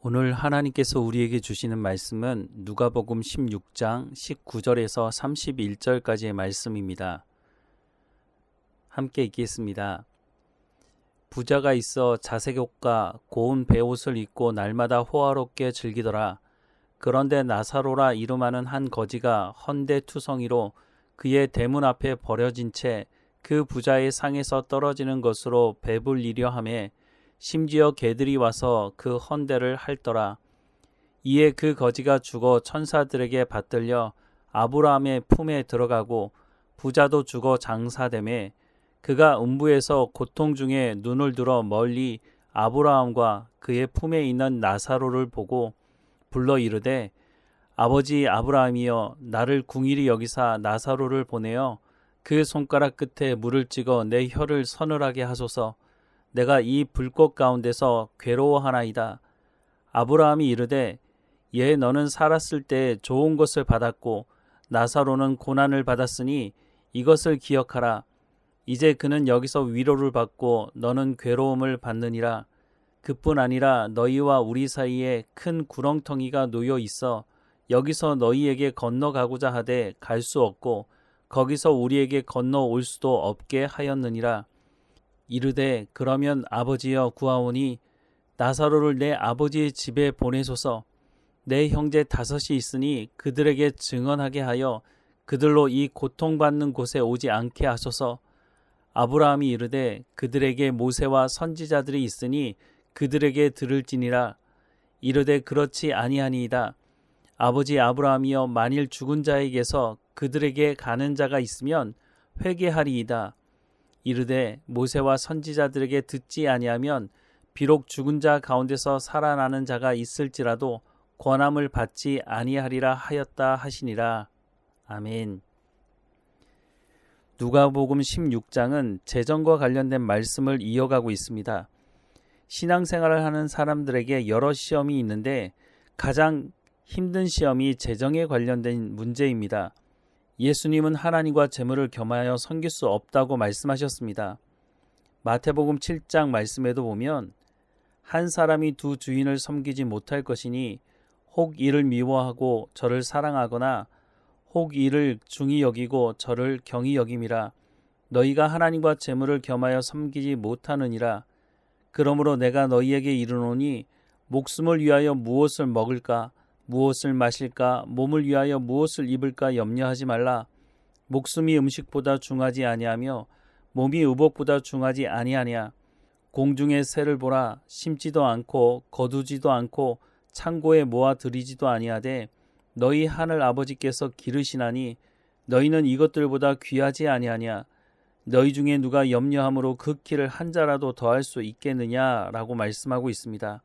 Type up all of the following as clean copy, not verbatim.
오늘 하나님께서 우리에게 주시는 말씀은 누가복음 16장 19절에서 31절까지의 말씀입니다. 함께 읽겠습니다. 부자가 있어 자색 옷과 고운 베옷을 입고 날마다 호화롭게 즐기더라. 그런데 나사로라 이름하는 한 거지가 헌데투성이로 그의 대문 앞에 버려진 채 그 부자의 상에서 떨어지는 것으로 배불리려 하매 심지어 개들이 와서 그 헌대를 핥더라. 이에 그 거지가 죽어 천사들에게 받들려 아브라함의 품에 들어가고 부자도 죽어 장사되매 그가 음부에서 고통 중에 눈을 들어 멀리 아브라함과 그의 품에 있는 나사로를 보고 불러 이르되 아버지 아브라함이여 나를 궁일이 여기사 나사로를 보내어 그 손가락 끝에 물을 찍어 내 혀를 서늘하게 하소서. 내가 이 불꽃 가운데서 괴로워하나이다. 아브라함이 이르되 예 너는 살았을 때 좋은 것을 받았고 나사로는 고난을 받았으니 이것을 기억하라. 이제 그는 여기서 위로를 받고 너는 괴로움을 받느니라. 그뿐 아니라 너희와 우리 사이에 큰 구렁텅이가 놓여 있어 여기서 너희에게 건너가고자 하되 갈 수 없고 거기서 우리에게 건너올 수도 없게 하였느니라. 이르되 그러면 아버지여 구하오니 나사로를 내 아버지의 집에 보내소서. 내 형제 5이 있으니 그들에게 증언하게 하여 그들로 이 고통받는 곳에 오지 않게 하소서. 아브라함이 이르되 그들에게 모세와 선지자들이 있으니 그들에게 들을지니라. 이르되 그렇지 아니하니이다. 아버지 아브라함이여 만일 죽은 자에게서 그들에게 가는 자가 있으면 회개하리이다. 이르되 모세와 선지자들에게 듣지 아니하면 비록 죽은 자 가운데서 살아나는 자가 있을지라도 권함을 받지 아니하리라 하였다 하시니라. 아멘. 누가복음 16장은 재정과 관련된 말씀을 이어가고 있습니다. 신앙생활을 하는 사람들에게 여러 시험이 있는데 가장 힘든 시험이 재정에 관련된 문제입니다. 예수님은 하나님과 재물을 겸하여 섬길 수 없다고 말씀하셨습니다. 마태복음 7장 말씀에도 보면 한 사람이 두 주인을 섬기지 못할 것이니 혹 이를 미워하고 저를 사랑하거나 혹 이를 중히 여기고 저를 경히 여김이라. 너희가 하나님과 재물을 겸하여 섬기지 못하느니라. 그러므로 내가 너희에게 이르노니 목숨을 위하여 무엇을 먹을까 무엇을 마실까 몸을 위하여 무엇을 입을까 염려하지 말라. 목숨이 음식보다 중하지 아니하며 몸이 의복보다 중하지 아니하냐. 공중의 새를 보라. 심지도 않고 거두지도 않고 창고에 모아 들이지도 아니하되 너희 하늘 아버지께서 기르시나니 너희는 이것들보다 귀하지 아니하냐. 너희 중에 누가 염려함으로 그 키를 한 자라도 더할 수 있겠느냐라고 말씀하고 있습니다.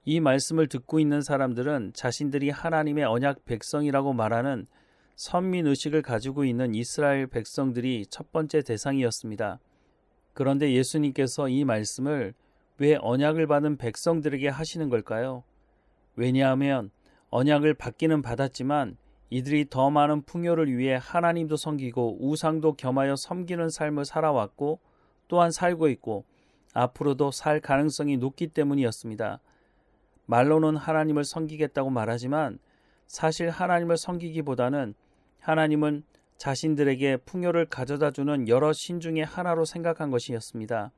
이 말씀을 듣고 있는 사람들은 자신들이 하나님의 언약 백성이라고 말하는 선민의식을 가지고 있는 이스라엘 백성들이 첫 번째 대상이었습니다. 그런데 예수님께서 이 말씀을 왜 언약을 받은 백성들에게 하시는 걸까요? 왜냐하면 언약을 받기는 받았지만 이들이 더 많은 풍요를 위해 하나님도 섬기고 우상도 겸하여 섬기는 삶을 살아왔고 또한 살고 있고 앞으로도 살 가능성이 높기 때문이었습니다. 말로는 하나님을 섬기겠다고 말하지만 사실 하나님을 섬기기보다는 하나님은 자신들에게 풍요를 가져다주는 여러 신 중에 하나로 생각한 것이었습니다.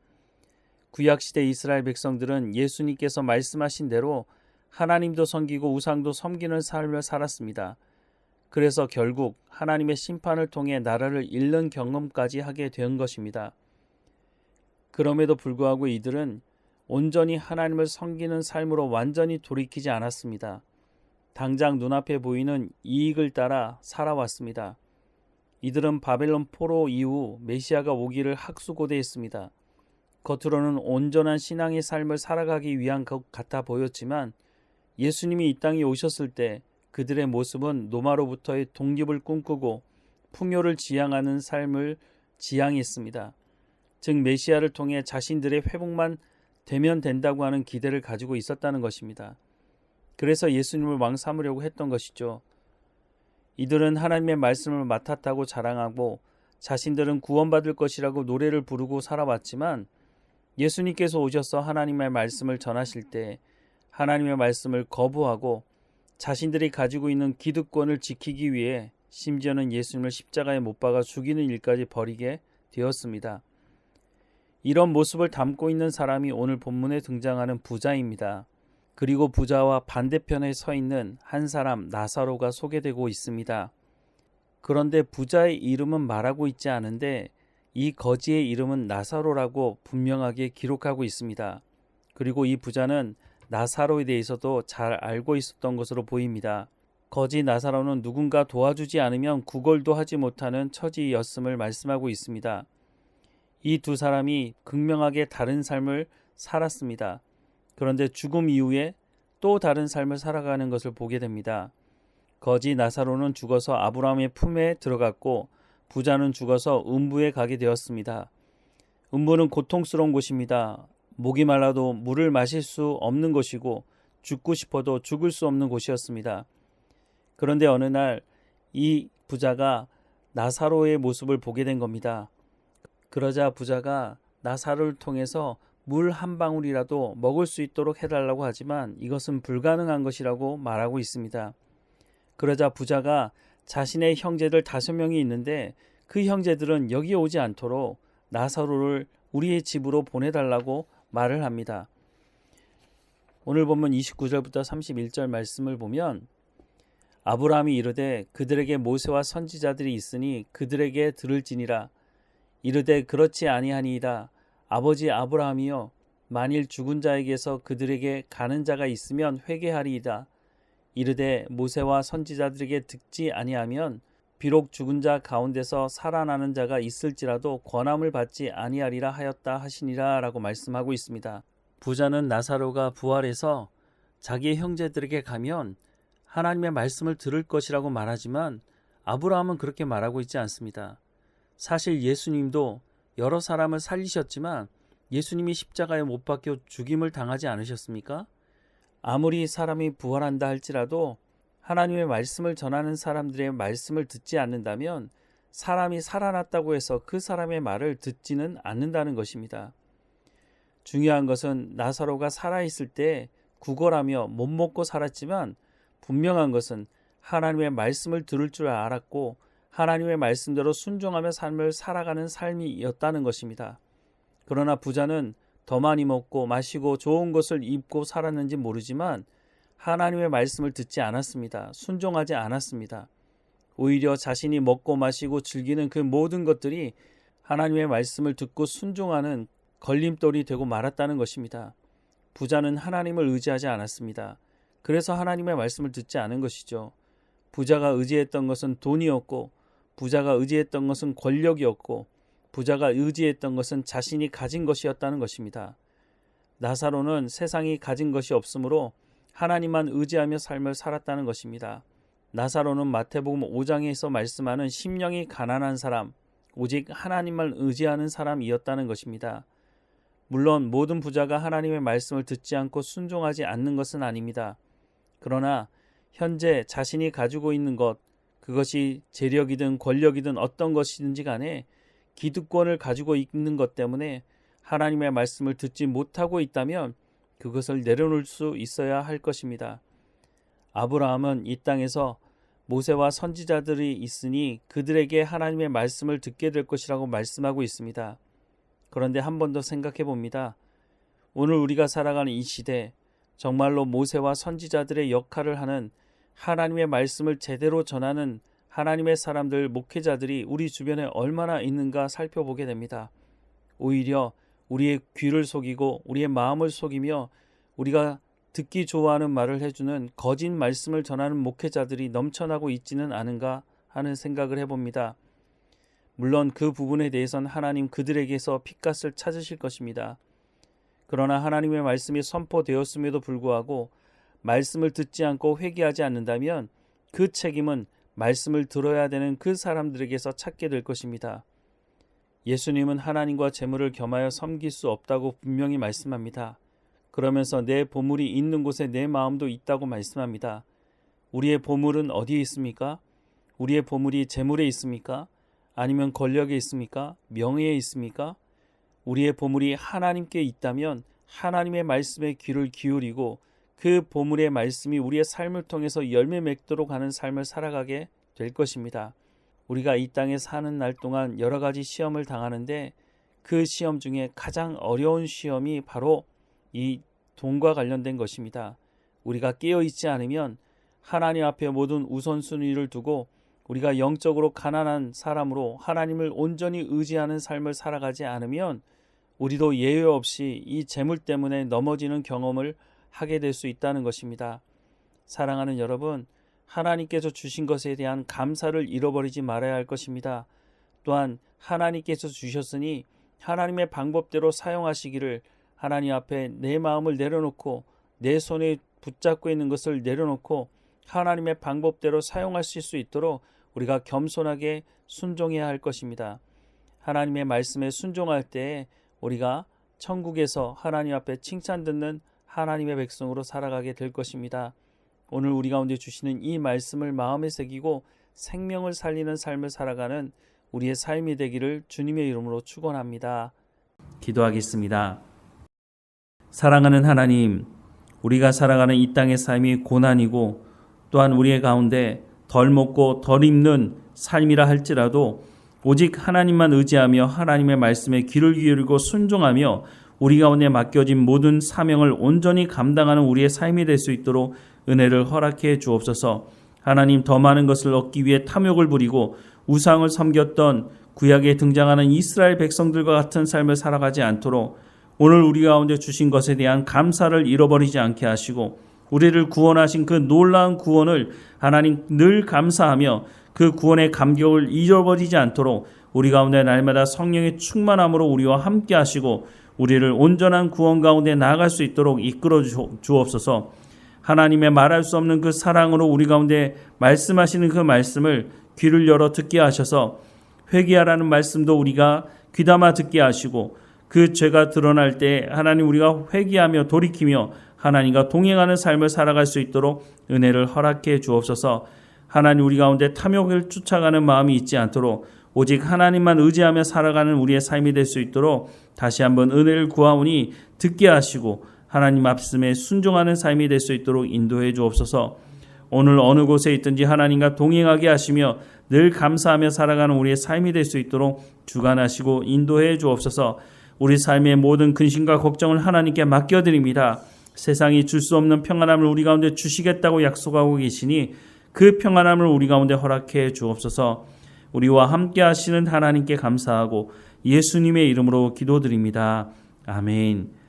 구약시대 이스라엘 백성들은 예수님께서 말씀하신 대로 하나님도 섬기고 우상도 섬기는 삶을 살았습니다. 그래서 결국 하나님의 심판을 통해 나라를 잃는 경험까지 하게 된 것입니다. 그럼에도 불구하고 이들은 온전히 하나님을 섬기는 삶으로 완전히 돌이키지 않았습니다. 당장 눈앞에 보이는 이익을 따라 살아왔습니다. 이들은 바벨론 포로 이후 메시아가 오기를 학수고대했습니다. 겉으로는 온전한 신앙의 삶을 살아가기 위한 것 같아 보였지만 예수님이 이 땅에 오셨을 때 그들의 모습은 노마로부터의 독립을 꿈꾸고 풍요를 지향하는 삶을 지향했습니다. 즉 메시아를 통해 자신들의 회복만 되면 된다고 하는 기대를 가지고 있었다는 것입니다. 그래서 예수님을 왕 삼으려고 했던 것이죠. 이들은 하나님의 말씀을 맡았다고 자랑하고 자신들은 구원받을 것이라고 노래를 부르고 살아왔지만 예수님께서 오셔서 하나님의 말씀을 전하실 때 하나님의 말씀을 거부하고 자신들이 가지고 있는 기득권을 지키기 위해 심지어는 예수님을 십자가에 못 박아 죽이는 일까지 벌이게 되었습니다. 이런 모습을 담고 있는 사람이 오늘 본문에 등장하는 부자입니다. 그리고 부자와 반대편에 서 있는 한 사람 나사로가 소개되고 있습니다. 그런데 부자의 이름은 말하고 있지 않은데 이 거지의 이름은 나사로라고 분명하게 기록하고 있습니다. 그리고 이 부자는 나사로에 대해서도 잘 알고 있었던 것으로 보입니다. 거지 나사로는 누군가 도와주지 않으면 구걸도 하지 못하는 처지였음을 말씀하고 있습니다. 이 두 사람이 극명하게 다른 삶을 살았습니다. 그런데 죽음 이후에 또 다른 삶을 살아가는 것을 보게 됩니다. 거지 나사로는 죽어서 아브라함의 품에 들어갔고 부자는 죽어서 음부에 가게 되었습니다. 음부는 고통스러운 곳입니다. 목이 말라도 물을 마실 수 없는 곳이고 죽고 싶어도 죽을 수 없는 곳이었습니다. 그런데 어느 날 이 부자가 나사로의 모습을 보게 된 겁니다. 그러자 부자가 나사로를 통해서 물 한 방울이라도 먹을 수 있도록 해달라고 하지만 이것은 불가능한 것이라고 말하고 있습니다. 그러자 부자가 자신의 형제들 5명이 있는데 그 형제들은 여기 오지 않도록 나사로를 우리의 집으로 보내달라고 말을 합니다. 오늘 본문 29절부터 31절 말씀을 보면 아브라함이 이르되 그들에게 모세와 선지자들이 있으니 그들에게 들을지니라. 이르되 그렇지 아니하니이다. 아버지 아브라함이여 만일 죽은 자에게서 그들에게 가는 자가 있으면 회개하리이다. 이르되 모세와 선지자들에게 듣지 아니하면 비록 죽은 자 가운데서 살아나는 자가 있을지라도 권함을 받지 아니하리라 하였다 하시니라 라고 말씀하고 있습니다. 부자는 나사로가 부활해서 자기의 형제들에게 가면 하나님의 말씀을 들을 것이라고 말하지만 아브라함은 그렇게 말하고 있지 않습니다. 사실 예수님도 여러 사람을 살리셨지만 예수님이 십자가에 못 박혀 죽임을 당하지 않으셨습니까? 아무리 사람이 부활한다 할지라도 하나님의 말씀을 전하는 사람들의 말씀을 듣지 않는다면 사람이 살아났다고 해서 그 사람의 말을 듣지는 않는다는 것입니다. 중요한 것은 나사로가 살아있을 때 구걸하며 못 먹고 살았지만 분명한 것은 하나님의 말씀을 들을 줄 알았고 하나님의 말씀대로 순종하며 삶을 살아가는 삶이었다는 것입니다. 그러나 부자는 더 많이 먹고 마시고 좋은 것을 입고 살았는지 모르지만 하나님의 말씀을 듣지 않았습니다. 순종하지 않았습니다. 오히려 자신이 먹고 마시고 즐기는 그 모든 것들이 하나님의 말씀을 듣고 순종하는 걸림돌이 되고 말았다는 것입니다. 부자는 하나님을 의지하지 않았습니다. 그래서 하나님의 말씀을 듣지 않은 것이죠. 부자가 의지했던 것은 돈이었고 부자가 의지했던 것은 권력이었고 부자가 의지했던 것은 자신이 가진 것이었다는 것입니다. 나사로는 세상이 가진 것이 없으므로 하나님만 의지하며 삶을 살았다는 것입니다. 나사로는 마태복음 5장에서 말씀하는 심령이 가난한 사람, 오직 하나님만 의지하는 사람이었다는 것입니다. 물론 모든 부자가 하나님의 말씀을 듣지 않고 순종하지 않는 것은 아닙니다. 그러나 현재 자신이 가지고 있는 것, 그것이 재력이든 권력이든 어떤 것이든지 간에 기득권을 가지고 있는 것 때문에 하나님의 말씀을 듣지 못하고 있다면 그것을 내려놓을 수 있어야 할 것입니다. 아브라함은 이 땅에서 모세와 선지자들이 있으니 그들에게 하나님의 말씀을 듣게 될 것이라고 말씀하고 있습니다. 그런데 한 번 더 생각해 봅니다. 오늘 우리가 살아가는 이 시대, 정말로 모세와 선지자들의 역할을 하는 하나님의 말씀을 제대로 전하는 하나님의 사람들, 목회자들이 우리 주변에 얼마나 있는가 살펴보게 됩니다. 오히려 우리의 귀를 속이고 우리의 마음을 속이며 우리가 듣기 좋아하는 말을 해주는 거짓 말씀을 전하는 목회자들이 넘쳐나고 있지는 않은가 하는 생각을 해봅니다. 물론 그 부분에 대해서는 하나님 그들에게서 핏값을 찾으실 것입니다. 그러나 하나님의 말씀이 선포되었음에도 불구하고 말씀을 듣지 않고 회개하지 않는다면 그 책임은 말씀을 들어야 되는 그 사람들에게서 찾게 될 것입니다. 예수님은 하나님과 재물을 겸하여 섬길 수 없다고 분명히 말씀합니다. 그러면서 내 보물이 있는 곳에 내 마음도 있다고 말씀합니다. 우리의 보물은 어디에 있습니까? 우리의 보물이 재물에 있습니까? 아니면 권력에 있습니까? 명예에 있습니까? 우리의 보물이 하나님께 있다면 하나님의 말씀에 귀를 기울이고 그 보물의 말씀이 우리의 삶을 통해서 열매 맺도록 하는 삶을 살아가게 될 것입니다. 우리가 이 땅에 사는 날 동안 여러 가지 시험을 당하는데 그 시험 중에 가장 어려운 시험이 바로 이 돈과 관련된 것입니다. 우리가 깨어있지 않으면 하나님 앞에 모든 우선순위를 두고 우리가 영적으로 가난한 사람으로 하나님을 온전히 의지하는 삶을 살아가지 않으면 우리도 예외 없이 이 재물 때문에 넘어지는 경험을 하게 될 수 있다는 것입니다. 사랑하는 여러분, 하나님께서 주신 것에 대한 감사를 잃어버리지 말아야 할 것입니다. 또한 하나님께서 주셨으니 하나님의 방법대로 사용하시기를 하나님 앞에 내 마음을 내려놓고 내 손에 붙잡고 있는 것을 내려놓고 하나님의 방법대로 사용하실 수 있도록 우리가 겸손하게 순종해야 할 것입니다. 하나님의 말씀에 순종할 때에 우리가 천국에서 하나님 앞에 칭찬 듣는 하나님의 백성으로 살아가게 될 것입니다. 오늘 우리 가운데 주시는 이 말씀을 마음에 새기고 생명을 살리는 삶을 살아가는 우리의 삶이 되기를 주님의 이름으로 축원합니다. 기도하겠습니다. 사랑하는 하나님, 우리가 살아가는 이 땅의 삶이 고난이고 또한 우리의 가운데 덜 먹고 덜 입는 삶이라 할지라도 오직 하나님만 의지하며 하나님의 말씀에 귀를 기울이고 순종하며 우리 가운데 맡겨진 모든 사명을 온전히 감당하는 우리의 삶이 될 수 있도록 은혜를 허락해 주옵소서. 하나님, 더 많은 것을 얻기 위해 탐욕을 부리고 우상을 섬겼던 구약에 등장하는 이스라엘 백성들과 같은 삶을 살아가지 않도록 오늘 우리 가운데 주신 것에 대한 감사를 잃어버리지 않게 하시고 우리를 구원하신 그 놀라운 구원을 하나님 늘 감사하며 그 구원의 감격을 잃어버리지 않도록 우리 가운데 날마다 성령의 충만함으로 우리와 함께 하시고 우리를 온전한 구원 가운데 나아갈 수 있도록 이끌어 주옵소서. 하나님의 말할 수 없는 그 사랑으로 우리 가운데 말씀하시는 그 말씀을 귀를 열어 듣게 하셔서 회개하라는 말씀도 우리가 귀담아 듣게 하시고 그 죄가 드러날 때 하나님 우리가 회개하며 돌이키며 하나님과 동행하는 삶을 살아갈 수 있도록 은혜를 허락해 주옵소서. 하나님, 우리 가운데 탐욕을 쫓아가는 마음이 있지 않도록 오직 하나님만 의지하며 살아가는 우리의 삶이 될 수 있도록 다시 한번 은혜를 구하오니 듣게 하시고 하나님 말씀에 순종하는 삶이 될 수 있도록 인도해 주옵소서. 오늘 어느 곳에 있든지 하나님과 동행하게 하시며 늘 감사하며 살아가는 우리의 삶이 될 수 있도록 주관하시고 인도해 주옵소서. 우리 삶의 모든 근심과 걱정을 하나님께 맡겨드립니다. 세상이 줄 수 없는 평안함을 우리 가운데 주시겠다고 약속하고 계시니 그 평안함을 우리 가운데 허락해 주옵소서. 우리와 함께 하시는 하나님께 감사하고 예수님의 이름으로 기도드립니다. 아멘.